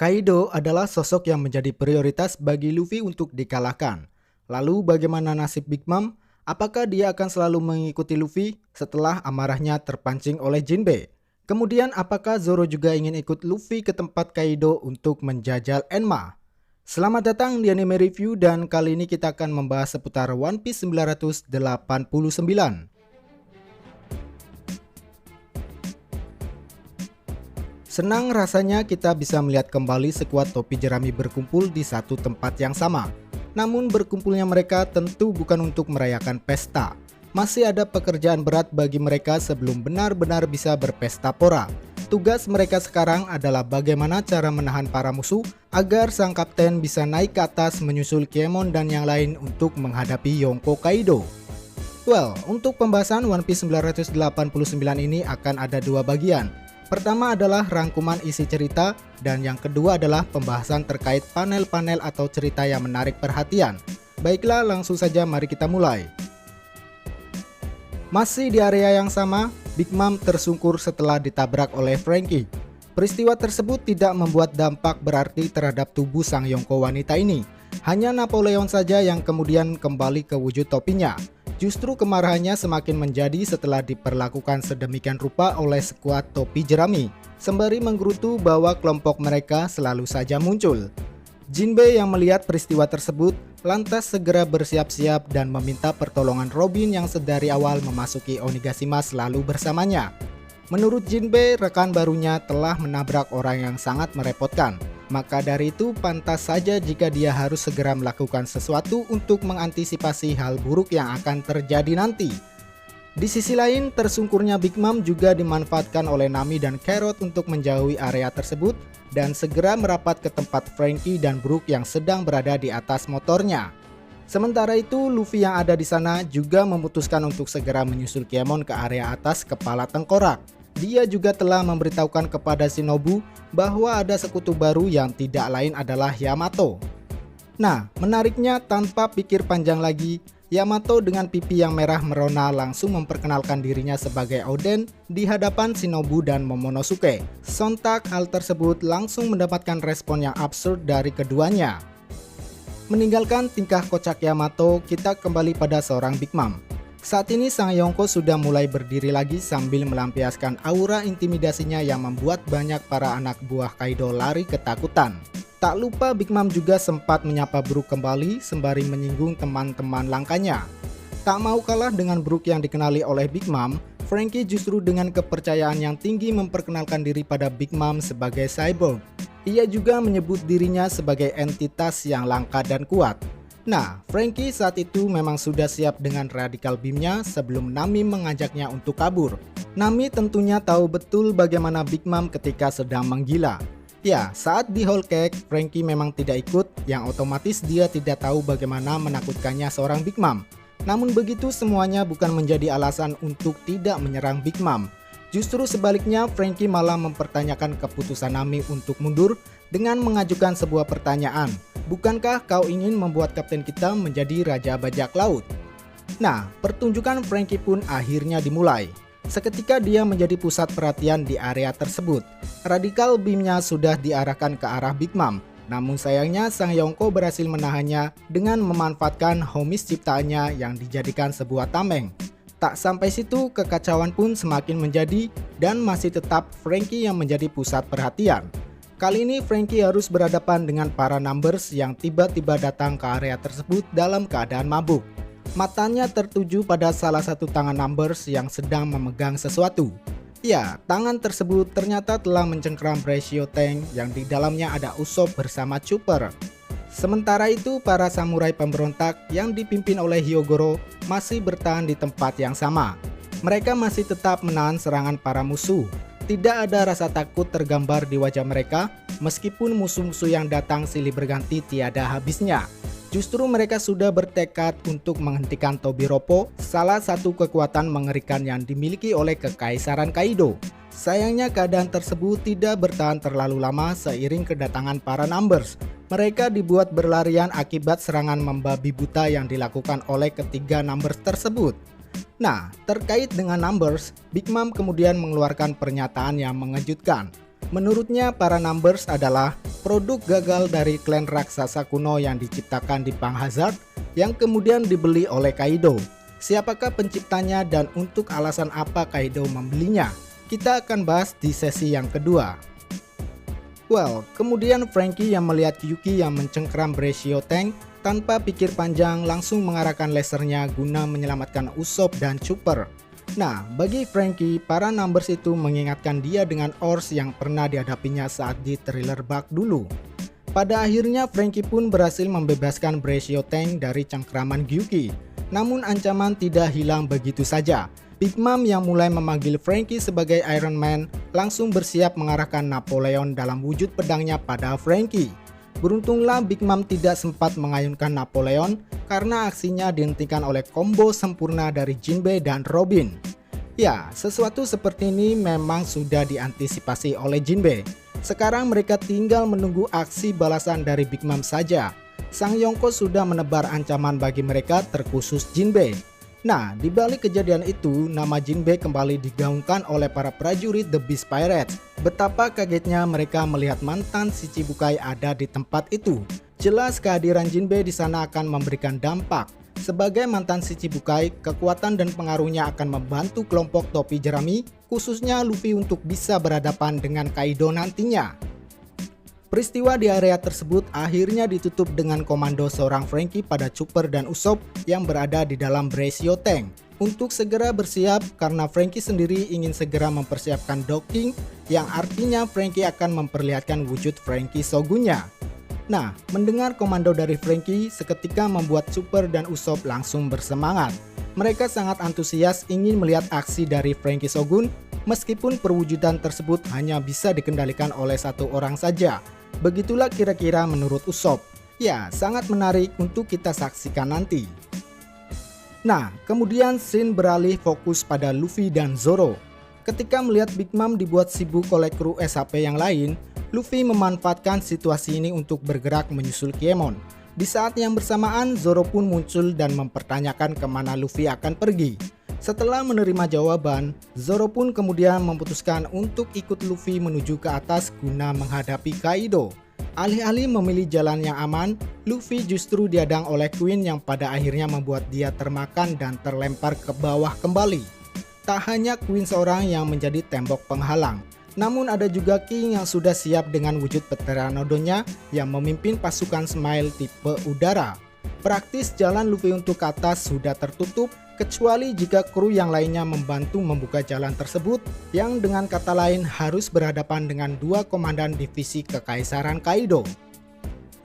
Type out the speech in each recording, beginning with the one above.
Kaido adalah sosok yang menjadi prioritas bagi Luffy untuk dikalahkan. Lalu bagaimana nasib Big Mom? Apakah dia akan selalu mengikuti Luffy setelah amarahnya terpancing oleh Jinbe? Kemudian apakah Zoro juga ingin ikut Luffy ke tempat Kaido untuk menjajal Enma? Selamat datang di Anime Review dan kali ini kita akan membahas seputar One Piece 989. Senang rasanya kita bisa melihat kembali skuad topi jerami berkumpul di satu tempat yang sama. Namun berkumpulnya mereka tentu bukan untuk merayakan pesta. Masih ada pekerjaan berat bagi mereka sebelum benar-benar bisa berpesta pora. Tugas mereka sekarang adalah bagaimana cara menahan para musuh agar sang kapten bisa naik ke atas menyusul Kiemon dan yang lain untuk menghadapi Yonko Kaido. Well, untuk pembahasan One Piece 989 ini akan ada dua bagian. Pertama adalah rangkuman isi cerita dan yang kedua adalah pembahasan terkait panel-panel atau cerita yang menarik perhatian. Baiklah, langsung saja mari kita mulai. Masih di area yang sama, Big Mom tersungkur setelah ditabrak oleh Franky. Peristiwa tersebut tidak membuat dampak berarti terhadap tubuh sang Yonko wanita ini. Hanya Napoleon saja yang kemudian kembali ke wujud topinya. Justru kemarahannya semakin menjadi setelah diperlakukan sedemikian rupa oleh skuad topi jerami, sembari menggerutu bahwa kelompok mereka selalu saja muncul. Jinbe yang melihat peristiwa tersebut lantas segera bersiap-siap dan meminta pertolongan Robin yang sedari awal memasuki Onigashima selalu bersamanya. Menurut Jinbe, rekan barunya telah menabrak orang yang sangat merepotkan. Maka dari itu pantas saja jika dia harus segera melakukan sesuatu untuk mengantisipasi hal buruk yang akan terjadi nanti. Di sisi lain, tersungkurnya Big Mom juga dimanfaatkan oleh Nami dan Carrot untuk menjauhi area tersebut dan segera merapat ke tempat Franky dan Brook yang sedang berada di atas motornya. Sementara itu, Luffy yang ada di sana juga memutuskan untuk segera menyusul Kiemon ke area atas kepala tengkorak. Dia juga telah memberitahukan kepada Shinobu bahwa ada sekutu baru yang tidak lain adalah Yamato. Nah, menariknya tanpa pikir panjang lagi, Yamato dengan pipi yang merah merona langsung memperkenalkan dirinya sebagai Oden di hadapan Shinobu dan Momonosuke. Sontak hal tersebut langsung mendapatkan respon yang absurd dari keduanya. Meninggalkan tingkah kocak Yamato, kita kembali pada seorang Big Mom. Saat ini sang Yonko sudah mulai berdiri lagi sambil melampiaskan aura intimidasinya yang membuat banyak para anak buah Kaido lari ketakutan. Tak lupa Big Mom juga sempat menyapa Brook kembali sembari menyinggung teman-teman langkanya. Tak mau kalah dengan Brook yang dikenali oleh Big Mom, Franky justru dengan kepercayaan yang tinggi memperkenalkan diri pada Big Mom sebagai cyborg. Ia juga menyebut dirinya sebagai entitas yang langka dan kuat. Nah, Franky saat itu memang sudah siap dengan radical beam-nya sebelum Nami mengajaknya untuk kabur. Nami tentunya tahu betul bagaimana Big Mom ketika sedang menggila. Ya, saat di Whole Cake, Franky memang tidak ikut, yang otomatis dia tidak tahu bagaimana menakutkannya seorang Big Mom. Namun begitu semuanya bukan menjadi alasan untuk tidak menyerang Big Mom. Justru sebaliknya, Franky malah mempertanyakan keputusan Nami untuk mundur dengan mengajukan sebuah pertanyaan. Bukankah kau ingin membuat kapten kita menjadi raja bajak laut? Nah, pertunjukan Franky pun akhirnya dimulai. Seketika dia menjadi pusat perhatian di area tersebut. Radical beam-nya sudah diarahkan ke arah Big Mom. Namun sayangnya sang Yonko berhasil menahannya dengan memanfaatkan homis ciptaannya yang dijadikan sebuah tameng. Tak sampai situ, kekacauan pun semakin menjadi dan masih tetap Franky yang menjadi pusat perhatian. Kali ini Franky harus berhadapan dengan para Numbers yang tiba-tiba datang ke area tersebut dalam keadaan mabuk. Matanya tertuju pada salah satu tangan Numbers yang sedang memegang sesuatu. Ya, tangan tersebut ternyata telah mencengkeram Brashio Tank yang di dalamnya ada Usopp bersama Chopper. Sementara itu, para samurai pemberontak yang dipimpin oleh Hyogoro masih bertahan di tempat yang sama. Mereka masih tetap menahan serangan para musuh. Tidak ada rasa takut tergambar di wajah mereka, meskipun musuh-musuh yang datang silih berganti tiada habisnya. Justru mereka sudah bertekad untuk menghentikan Tobiropo, salah satu kekuatan mengerikan yang dimiliki oleh Kekaisaran Kaido. Sayangnya keadaan tersebut tidak bertahan terlalu lama seiring kedatangan para Numbers. Mereka dibuat berlarian akibat serangan membabi buta yang dilakukan oleh ketiga Numbers tersebut. Nah, terkait dengan Numbers, Big Mom kemudian mengeluarkan pernyataan yang mengejutkan. Menurutnya para Numbers adalah produk gagal dari klan raksasa kuno yang diciptakan di Punk Hazard yang kemudian dibeli oleh Kaido. Siapakah penciptanya dan untuk alasan apa Kaido membelinya? Kita akan bahas di sesi yang kedua. Well, kemudian Franky yang melihat Yuki yang mencengkram Brashio Tank tanpa pikir panjang langsung mengarahkan lasernya guna menyelamatkan Usopp dan Chopper. Nah, bagi Franky, para numbers itu mengingatkan dia dengan Ors yang pernah dihadapinya saat di Thriller Bark dulu. Pada akhirnya Franky pun berhasil membebaskan Brashio Tank dari cengkraman Gyuki. Namun ancaman tidak hilang begitu saja. Big Mom yang mulai memanggil Franky sebagai Iron Man langsung bersiap mengarahkan Napoleon dalam wujud pedangnya pada Franky. Beruntunglah Big Mom tidak sempat mengayunkan Napoleon karena aksinya dihentikan oleh combo sempurna dari Jinbei dan Robin. Ya, sesuatu seperti ini memang sudah diantisipasi oleh Jinbei. Sekarang mereka tinggal menunggu aksi balasan dari Big Mom saja. Sang Yonko sudah menebar ancaman bagi mereka terkhusus Jinbei. Nah, di balik kejadian itu, nama Jinbei kembali digaungkan oleh para prajurit The Beast Pirates. Betapa kagetnya mereka melihat mantan Shichibukai ada di tempat itu. Jelas kehadiran Jinbei di sana akan memberikan dampak. Sebagai mantan Shichibukai, kekuatan dan pengaruhnya akan membantu kelompok topi jerami, khususnya Luffy untuk bisa berhadapan dengan Kaido nantinya. Peristiwa di area tersebut akhirnya ditutup dengan komando seorang Franky pada Chopper dan Usopp yang berada di dalam Brashio Tank untuk segera bersiap karena Franky sendiri ingin segera mempersiapkan docking yang artinya Franky akan memperlihatkan wujud Franky Shogunnya. Nah, mendengar komando dari Franky seketika membuat Chopper dan Usopp langsung bersemangat. Mereka sangat antusias ingin melihat aksi dari Franky Shogun meskipun perwujudan tersebut hanya bisa dikendalikan oleh satu orang saja. Begitulah kira-kira menurut Usopp. Ya, sangat menarik untuk kita saksikan nanti. Nah, kemudian scene beralih fokus pada Luffy dan Zoro. Ketika melihat Big Mom dibuat sibuk oleh kru SHP yang lain, Luffy memanfaatkan situasi ini untuk bergerak menyusul Kiemon. Di saat yang bersamaan, Zoro pun muncul dan mempertanyakan kemana Luffy akan pergi. Setelah menerima jawaban, Zoro pun kemudian memutuskan untuk ikut Luffy menuju ke atas guna menghadapi Kaido. Alih-alih memilih jalan yang aman, Luffy justru dihadang oleh Queen yang pada akhirnya membuat dia termakan dan terlempar ke bawah kembali. Tak hanya Queen seorang yang menjadi tembok penghalang, namun ada juga King yang sudah siap dengan wujud Pteranodonnya yang memimpin pasukan Smile tipe udara. Praktis jalan Luffy untuk ke atas sudah tertutup, kecuali jika kru yang lainnya membantu membuka jalan tersebut yang dengan kata lain harus berhadapan dengan dua komandan divisi Kekaisaran Kaido.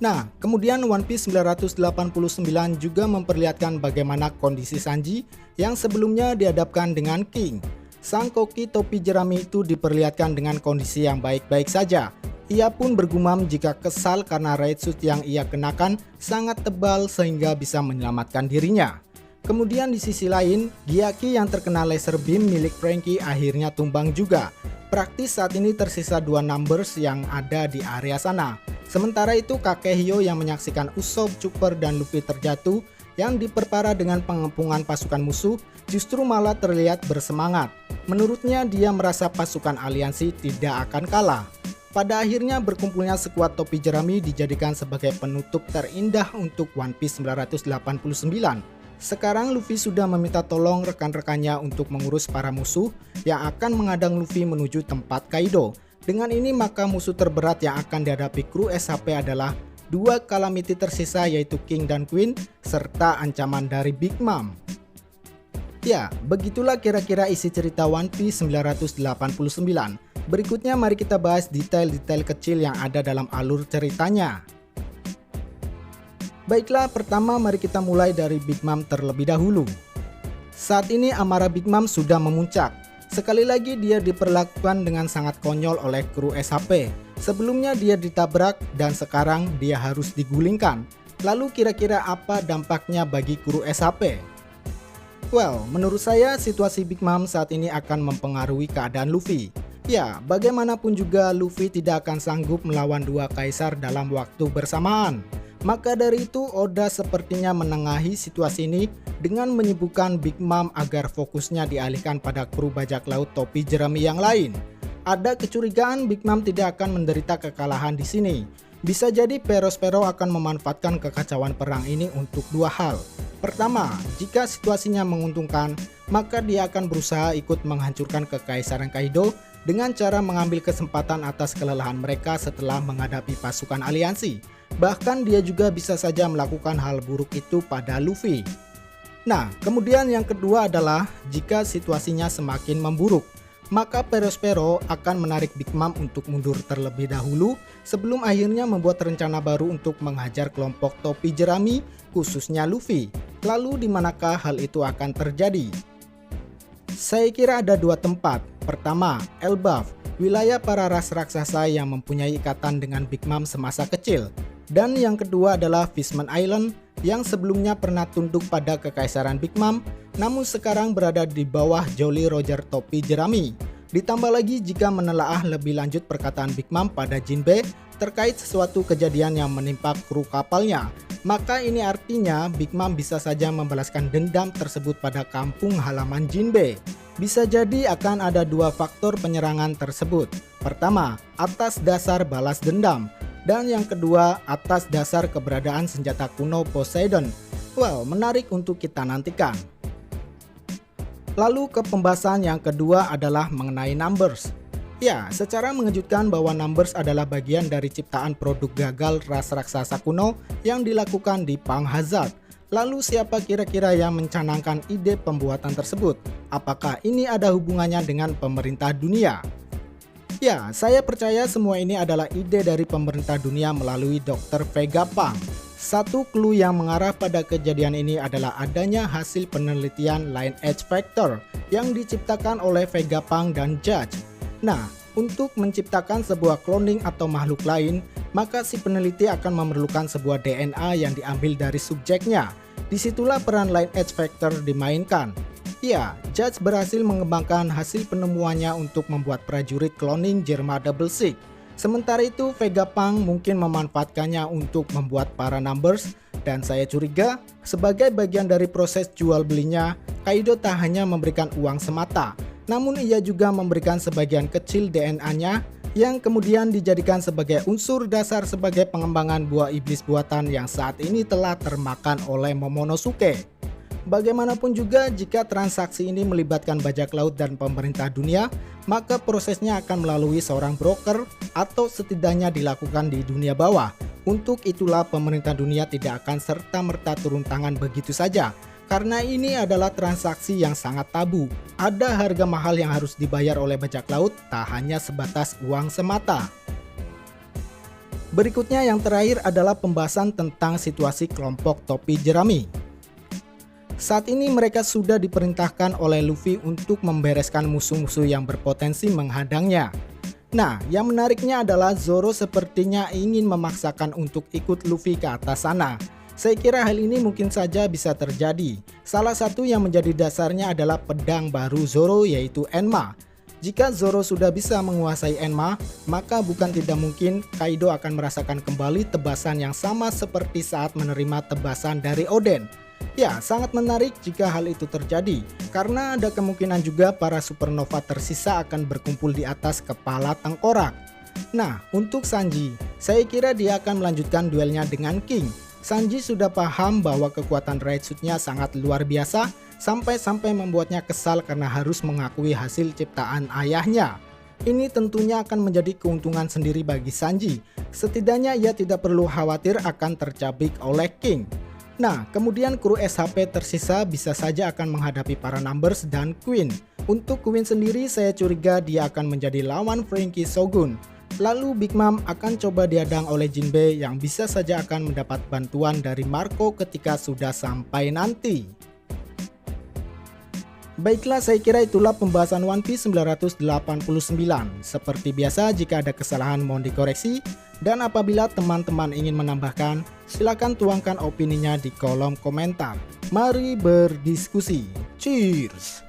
Nah, kemudian One Piece 989 juga memperlihatkan bagaimana kondisi Sanji yang sebelumnya dihadapkan dengan King. Sang koki topi jerami itu diperlihatkan dengan kondisi yang baik-baik saja. Ia pun bergumam jika kesal karena raid suit yang ia kenakan sangat tebal sehingga bisa menyelamatkan dirinya. Kemudian di sisi lain, Gyaki yang terkena laser beam milik Franky akhirnya tumbang juga. Praktis saat ini tersisa dua numbers yang ada di area sana. Sementara itu Kakehyo yang menyaksikan Usopp, Chopper, dan Luffy terjatuh yang diperparah dengan pengepungan pasukan musuh justru malah terlihat bersemangat. Menurutnya dia merasa pasukan aliansi tidak akan kalah. Pada akhirnya berkumpulnya skuad topi jerami dijadikan sebagai penutup terindah untuk One Piece 989. Sekarang Luffy sudah meminta tolong rekan-rekannya untuk mengurus para musuh yang akan mengadang Luffy menuju tempat Kaido. Dengan ini maka musuh terberat yang akan dihadapi kru SHP adalah dua Calamity tersisa yaitu King dan Queen serta ancaman dari Big Mom. Ya, begitulah kira-kira isi cerita One Piece 989. Berikutnya mari kita bahas detail-detail kecil yang ada dalam alur ceritanya. Baiklah, pertama mari kita mulai dari Big Mom terlebih dahulu. Saat ini amarah Big Mom sudah memuncak. Sekali lagi dia diperlakukan dengan sangat konyol oleh kru SHP. Sebelumnya dia ditabrak dan sekarang dia harus digulingkan. Lalu kira-kira apa dampaknya bagi kru SHP? Well, menurut saya situasi Big Mom saat ini akan mempengaruhi keadaan Luffy. Ya, bagaimanapun juga Luffy tidak akan sanggup melawan dua kaisar dalam waktu bersamaan. Maka dari itu Oda sepertinya menengahi situasi ini dengan menyibukkan Big Mom agar fokusnya dialihkan pada kru bajak laut topi jerami yang lain. Ada kecurigaan Big Mom tidak akan menderita kekalahan di sini. Bisa jadi Perospero akan memanfaatkan kekacauan perang ini untuk dua hal. Pertama, jika situasinya menguntungkan, maka dia akan berusaha ikut menghancurkan kekaisaran Kaido dengan cara mengambil kesempatan atas kelelahan mereka setelah menghadapi pasukan aliansi. Bahkan dia juga bisa saja melakukan hal buruk itu pada Luffy. Nah, kemudian yang kedua adalah jika situasinya semakin memburuk, maka Perospero akan menarik Big Mom untuk mundur terlebih dahulu sebelum akhirnya membuat rencana baru untuk menghajar kelompok topi jerami, khususnya Luffy. Lalu di manakah hal itu akan terjadi? Saya kira ada dua tempat. Pertama, Elbaf, wilayah para ras raksasa yang mempunyai ikatan dengan Big Mom semasa kecil. Dan yang kedua adalah Fishman Island yang sebelumnya pernah tunduk pada kekaisaran Big Mom, namun sekarang berada di bawah Jolly Roger topi jerami. Ditambah lagi jika menelaah lebih lanjut perkataan Big Mom pada Jinbe terkait sesuatu kejadian yang menimpa kru kapalnya, maka ini artinya Big Mom bisa saja membalaskan dendam tersebut pada kampung halaman Jinbe. Bisa jadi akan ada dua faktor penyerangan tersebut. Pertama, atas dasar balas dendam. Dan yang kedua, atas dasar keberadaan senjata kuno Poseidon. Well, menarik untuk kita nantikan. Lalu ke pembahasan yang kedua adalah mengenai Numbers. Ya, secara mengejutkan bahwa Numbers adalah bagian dari ciptaan produk gagal ras raksasa kuno yang dilakukan di Punk Hazard. Lalu siapa kira-kira yang mencanangkan ide pembuatan tersebut? Apakah ini ada hubungannya dengan pemerintah dunia? Ya, saya percaya semua ini adalah ide dari pemerintah dunia melalui Dr. Vegapunk. Satu clue yang mengarah pada kejadian ini adalah adanya hasil penelitian Lineage Factor yang diciptakan oleh Vegapunk dan Judge. Nah, untuk menciptakan sebuah cloning atau makhluk lain, maka si peneliti akan memerlukan sebuah DNA yang diambil dari subjeknya. Disitulah peran Lineage Factor dimainkan. Ya, Judge berhasil mengembangkan hasil penemuannya untuk membuat prajurit cloning Germa Double Six. Sementara itu, Vegapunk mungkin memanfaatkannya untuk membuat para Numbers, dan saya curiga sebagai bagian dari proses jual belinya, Kaido tak hanya memberikan uang semata, namun ia juga memberikan sebagian kecil DNA-nya yang kemudian dijadikan sebagai unsur dasar sebagai pengembangan buah iblis buatan yang saat ini telah termakan oleh Momonosuke. Bagaimanapun juga, jika transaksi ini melibatkan bajak laut dan pemerintah dunia, maka prosesnya akan melalui seorang broker atau setidaknya dilakukan di dunia bawah. Untuk itulah pemerintah dunia tidak akan serta-merta turun tangan begitu saja, karena ini adalah transaksi yang sangat tabu. Ada harga mahal yang harus dibayar oleh bajak laut, tak hanya sebatas uang semata. Berikutnya yang terakhir adalah pembahasan tentang situasi kelompok topi jerami. Saat ini mereka sudah diperintahkan oleh Luffy untuk membereskan musuh-musuh yang berpotensi menghadangnya. Nah, yang menariknya adalah Zoro sepertinya ingin memaksakan untuk ikut Luffy ke atas sana. Saya kira hal ini mungkin saja bisa terjadi. Salah satu yang menjadi dasarnya adalah pedang baru Zoro, yaitu Enma. Jika Zoro sudah bisa menguasai Enma, maka bukan tidak mungkin Kaido akan merasakan kembali tebasan yang sama seperti saat menerima tebasan dari Oden. Ya, sangat menarik jika hal itu terjadi, karena ada kemungkinan juga para supernova tersisa akan berkumpul di atas kepala tengkorak. Nah, untuk Sanji, saya kira dia akan melanjutkan duelnya dengan King. Sanji sudah paham bahwa kekuatan Raid Suit-nya sangat luar biasa, sampai-sampai membuatnya kesal karena harus mengakui hasil ciptaan ayahnya. Ini tentunya akan menjadi keuntungan sendiri bagi Sanji, setidaknya ia tidak perlu khawatir akan tercabik oleh King. Nah, kemudian kru SHP tersisa bisa saja akan menghadapi para Numbers dan Queen. Untuk Queen sendiri, saya curiga dia akan menjadi lawan Franky Shogun. Lalu Big Mom akan coba dihadang oleh Jinbe yang bisa saja akan mendapat bantuan dari Marco ketika sudah sampai nanti. Baiklah, saya kira itulah pembahasan One Piece 989. Seperti biasa, jika ada kesalahan mohon dikoreksi. Dan apabila teman-teman ingin menambahkan, silakan tuangkan opininya di kolom komentar. Mari berdiskusi. Cheers!